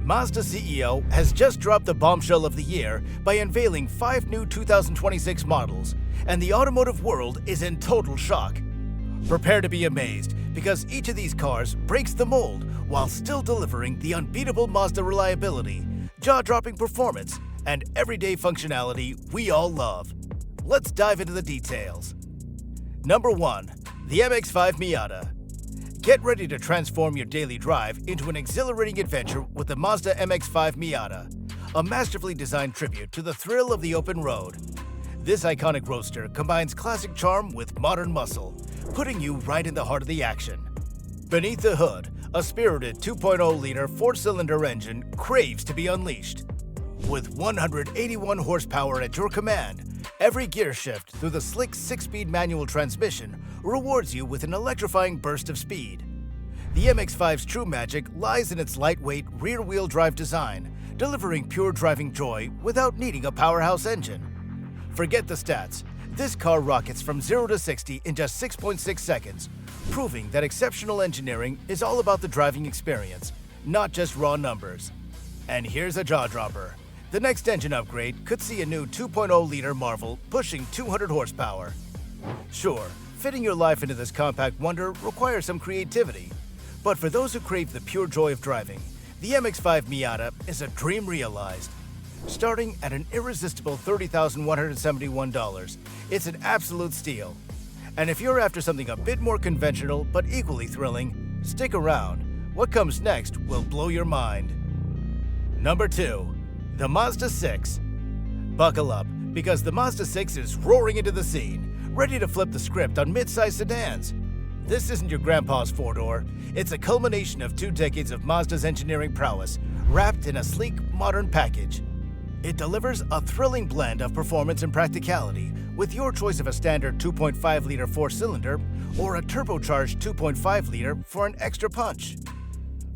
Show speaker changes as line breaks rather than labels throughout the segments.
Mazda CEO has just dropped the bombshell of the year by unveiling 5 new 2026 models, and the automotive world is in total shock. Prepare to be amazed, because each of these cars breaks the mold while still delivering the unbeatable Mazda reliability, jaw-dropping performance, and everyday functionality we all love. Let's dive into the details. Number 1. The MX5 Miata. Get ready to transform your daily drive into an exhilarating adventure with the Mazda MX5 Miata, a masterfully designed tribute to the thrill of the open road. This iconic roadster combines classic charm with modern muscle, putting you right in the heart of the action. Beneath the hood, a spirited 2.0-liter 4-cylinder engine craves to be unleashed. With 181 horsepower at your command, every gear shift through the slick 6-speed manual transmission rewards you with an electrifying burst of speed. The MX-5's true magic lies in its lightweight rear-wheel drive design, delivering pure driving joy without needing a powerhouse engine. Forget the stats. This car rockets from 0 to 60 in just 6.6 seconds, proving that exceptional engineering is all about the driving experience, not just raw numbers. And here's a jaw-dropper. The next engine upgrade could see a new 2.0-liter Marvel pushing 200 horsepower. Sure, fitting your life into this compact wonder requires some creativity, but for those who crave the pure joy of driving, the MX-5 Miata is a dream realized. Starting at an irresistible $30,171, it's an absolute steal. And if you're after something a bit more conventional but equally thrilling, stick around. What comes next will blow your mind. Number 2. The Mazda 6. Buckle up, because the Mazda 6 is roaring into the scene, ready to flip the script on mid-size sedans. This isn't your grandpa's four-door. It's a culmination of 2 decades of Mazda's engineering prowess, wrapped in a sleek, modern package. It delivers a thrilling blend of performance and practicality, with your choice of a standard 2.5-liter 4-cylinder or a turbocharged 2.5-liter for an extra punch.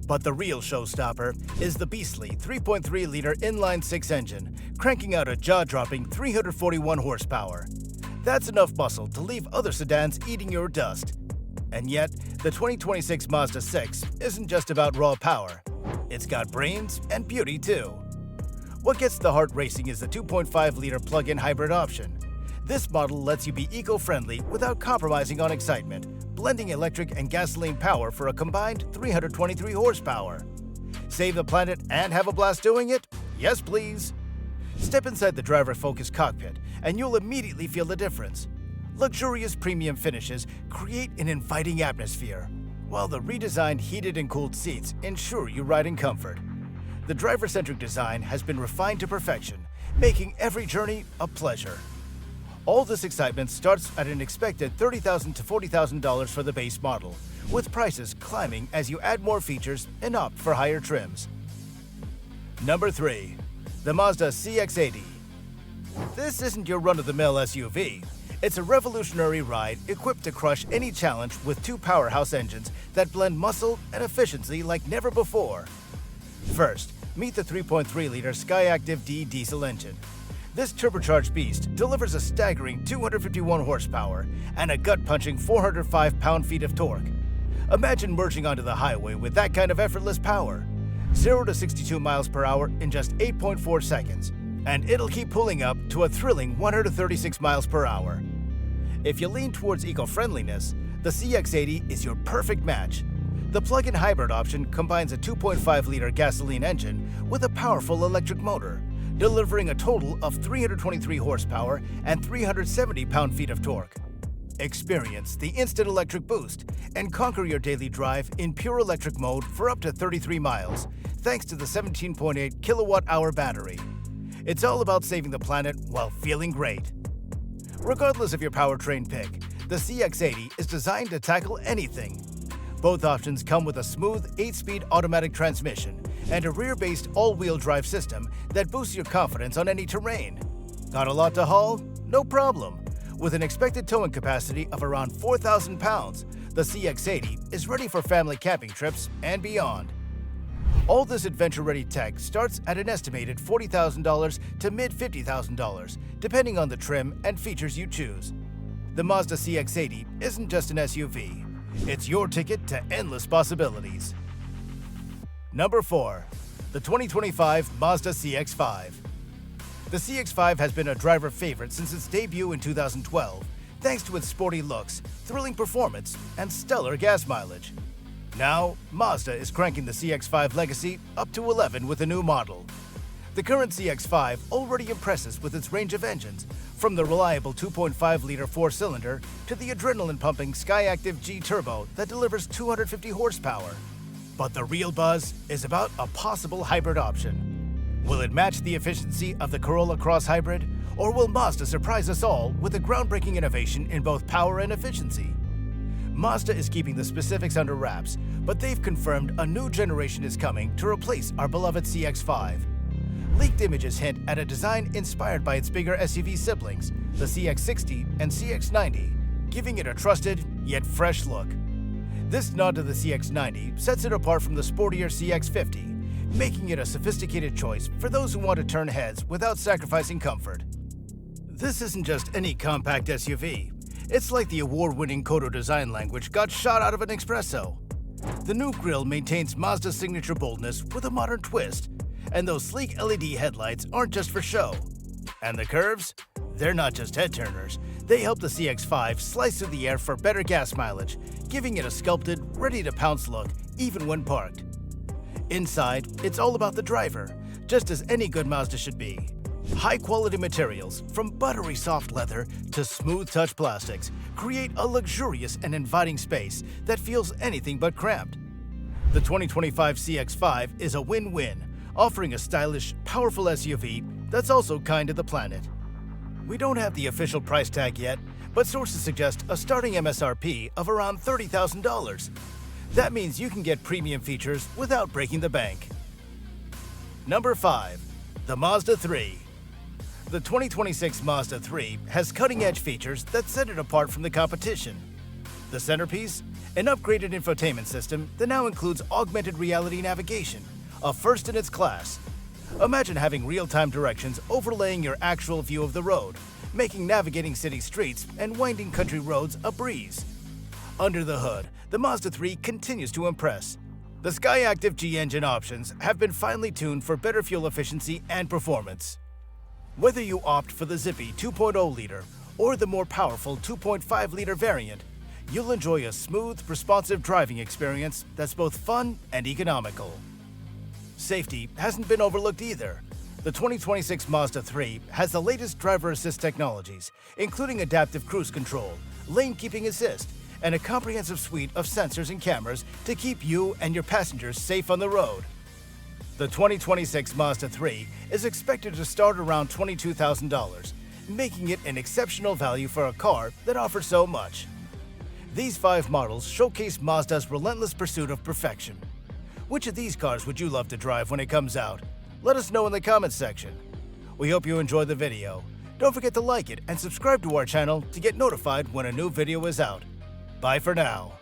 But the real showstopper is the beastly 3.3-liter inline-6 engine, cranking out a jaw-dropping 341 horsepower. That's enough muscle to leave other sedans eating your dust. And yet, the 2026 Mazda 6 isn't just about raw power. It's got brains and beauty too. What gets the heart racing is the 2.5-liter plug-in hybrid option. This model lets you be eco-friendly without compromising on excitement, blending electric and gasoline power for a combined 323 horsepower. Save the planet and have a blast doing it? Yes, please. Step inside the driver-focused cockpit, and you'll immediately feel the difference. Luxurious premium finishes create an inviting atmosphere, while the redesigned heated and cooled seats ensure you ride in comfort. The driver-centric design has been refined to perfection, making every journey a pleasure. All this excitement starts at an expected $30,000 to $40,000 for the base model, with prices climbing as you add more features and opt for higher trims. Number 3. The Mazda CX80. This isn't your run-of-the-mill SUV. It's a revolutionary ride equipped to crush any challenge with 2 powerhouse engines that blend muscle and efficiency like never before. First, meet the 3.3-liter Skyactiv D diesel engine. This turbocharged beast delivers a staggering 251 horsepower and a gut-punching 405 pound-feet of torque. Imagine merging onto the highway with that kind of effortless power. 0 to 62 miles per hour in just 8.4 seconds, and it'll keep pulling up to a thrilling 136 miles per hour. If you lean towards eco-friendliness, the CX80 is your perfect match. The plug-in hybrid option combines a 2.5-liter gasoline engine with a powerful electric motor, delivering a total of 323 horsepower and 370 pound-feet of torque. Experience the instant electric boost and conquer your daily drive in pure electric mode for up to 33 miles, thanks to the 17.8 kilowatt-hour battery. It's all about saving the planet while feeling great. Regardless of your powertrain pick, the CX80 is designed to tackle anything. Both options come with a smooth 8-speed automatic transmission and a rear-based all-wheel drive system that boosts your confidence on any terrain. Got a lot to haul? No problem. With an expected towing capacity of around 4,000 pounds, the CX80 is ready for family camping trips and beyond. All this adventure-ready tech starts at an estimated $40,000 to mid-$50,000, depending on the trim and features you choose. The Mazda CX80 isn't just an SUV. It's your ticket to endless possibilities. Number 4. the 2025 Mazda CX5. The CX5 has been a driver favorite since its debut in 2012, thanks to its sporty looks, thrilling performance, and stellar gas mileage. Now, Mazda is cranking the CX5 legacy up to 11 with a new model. The current CX5 already impresses with its range of engines, from the reliable 2.5-liter four-cylinder to the adrenaline-pumping Skyactiv G Turbo that delivers 250 horsepower. But the real buzz is about a possible hybrid option. Will it match the efficiency of the Corolla Cross Hybrid, or will Mazda surprise us all with a groundbreaking innovation in both power and efficiency? Mazda is keeping the specifics under wraps, but they've confirmed a new generation is coming to replace our beloved CX5. Leaked images hint at a design inspired by its bigger SUV siblings, the CX60 and CX90, giving it a trusted yet fresh look. This nod to the CX90 sets it apart from the sportier CX50, making it a sophisticated choice for those who want to turn heads without sacrificing comfort. This isn't just any compact SUV. It's like the award-winning Kodo design language got shot out of an espresso. The new grille maintains Mazda's signature boldness with a modern twist, and those sleek LED headlights aren't just for show. And the curves? They're not just head-turners. They help the CX5 slice through the air for better gas mileage, giving it a sculpted, ready-to-pounce look even when parked. Inside, it's all about the driver, just as any good Mazda should be. High-quality materials, from buttery soft leather to smooth-touch plastics, create a luxurious and inviting space that feels anything but cramped. The 2025 CX5 is a win-win, offering a stylish, powerful SUV that's also kind to the planet. We don't have the official price tag yet, but sources suggest a starting MSRP of around $30,000. That means you can get premium features without breaking the bank. Number 5. The Mazda 3. The 2026 Mazda 3 has cutting-edge features that set it apart from the competition. The centerpiece? An upgraded infotainment system that now includes augmented reality navigation, a first in its class. Imagine having real-time directions overlaying your actual view of the road, making navigating city streets and winding country roads a breeze. Under the hood, the Mazda 3 continues to impress. The Skyactiv G engine options have been finely tuned for better fuel efficiency and performance. Whether you opt for the zippy 2.0-liter or the more powerful 2.5-liter variant, you'll enjoy a smooth, responsive driving experience that's both fun and economical. Safety hasn't been overlooked either. The 2026 Mazda 3 has the latest driver assist technologies, including adaptive cruise control, lane keeping assist, and a comprehensive suite of sensors and cameras to keep you and your passengers safe on the road. The 2026 Mazda 3 is expected to start around $22,000, making it an exceptional value for a car that offers so much. These 5 models showcase Mazda's relentless pursuit of perfection. Which of these cars would you love to drive when it comes out? Let us know in the comments section. We hope you enjoyed the video. Don't forget to like it and subscribe to our channel to get notified when a new video is out. Bye for now.